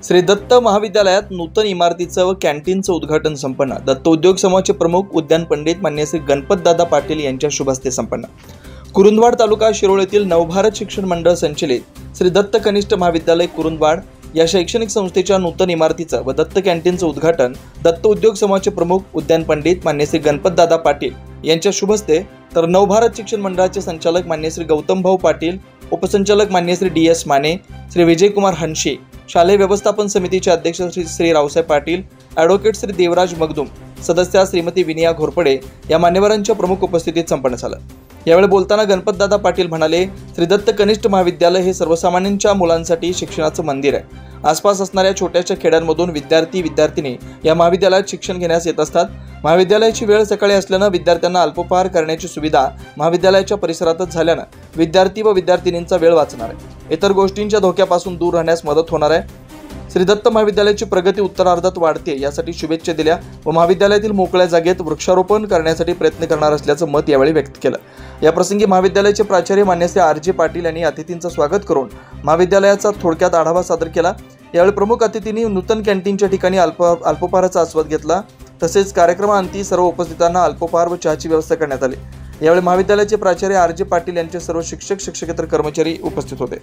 श्री दत्त महाविद्यालयात नूतन इमारतीचं व कॅन्टीनचं उद्घाटन संपन्न। दत्त उद्योग समूहाचे प्रमुख उद्यान पंडित मान्य श्री गणपतदादा पाटील यांच्या शुभ हस्ते संपन्न। कुरुंदवाड तालुका शिरोळ येथील नवभारत शिक्षण मंडळ संचलित श्री दत्त कनिष्ठ महाविद्यालय कुरुंदवाड या शैक्षणिक संस्थेच्या नूतन इमारतीचं व दत्त कॅन्टीनचं उद्घाटन दत्त उद्योग समूहाचे प्रमुख उद्यान पंडित मान्य श्री गणपतदादा पाटील यांच्या शुभ हस्ते, तर नवभारत शिक्षण मंडळाचे संचालक मान्य श्री गौतम भाऊ पाटील, उपसंचालक मान्य श्री डी एस माने, श्री विजयकुमार हनशे, शालेय व्यवस्थापन समितीचे अध्यक्ष श्री रावसाहेब पाटील, ॲडव्होकेट श्री देवराज मगदुम, सदस्या श्रीमती विनिया घोरपडे या मान्यवरांच्या प्रमुख उपस्थितीत संपन्न झालं। यावेळी बोलताना गणपतदादा पाटील म्हणाले, श्री दत्त कनिष्ठ महाविद्यालय हे सर्वसामान्यांच्या मुलांसाठी शिक्षणाचं मंदिर आहे। आसपास असणाऱ्या छोट्याशा खेड्यांमधून विद्यार्थी-विद्यार्थिनी या महाविद्यालयात शिक्षण घेण्यास येत असतात। महाविद्यालयाची वेळ सकाळी असल्यानं विद्यार्थ्यांना अल्पोपहार करण्याची सुविधा महाविद्यालयाच्या परिसरातच झाल्यानं विद्यार्थी व विद्यार्थिनींचा वेळ वाचणार आहे। इतर गोष्टींच्या धोक्यापासून दूर राहण्यास मदत होणार आहे। श्री दत्त महाविद्यालयाची प्रगती उत्तरार्धात वाढते यासाठी शुभेच्छा दिल्या व महाविद्यालयातील मोकळ्या जागेत वृक्षारोपण करण्यासाठी प्रयत्न करणार असल्याचं मत यावेळी व्यक्त केलं। या प्रसंगी महाविद्यालयाचे प्राचार्य मान्य श्री आर जे पाटील यांनी अतिथींचं स्वागत करून महाविद्यालयाचा थोडक्यात आढावा सादर केला। यावेळी प्रमुख अतिथींनी नूतन कॅन्टीनच्या ठिकाणी अल्पोपहाराचा आस्वाद घेतला। तसेच कार्यक्रमाअंती सर्व उपस्थितांना अल्पोपहार व चहाची व्यवस्था करण्यात आली। यावेळी महाविद्यालयाचे प्राचार्य आर जे पाटील यांचे सर्व शिक्षक शिक्षकेतर कर्मचारी उपस्थित होते।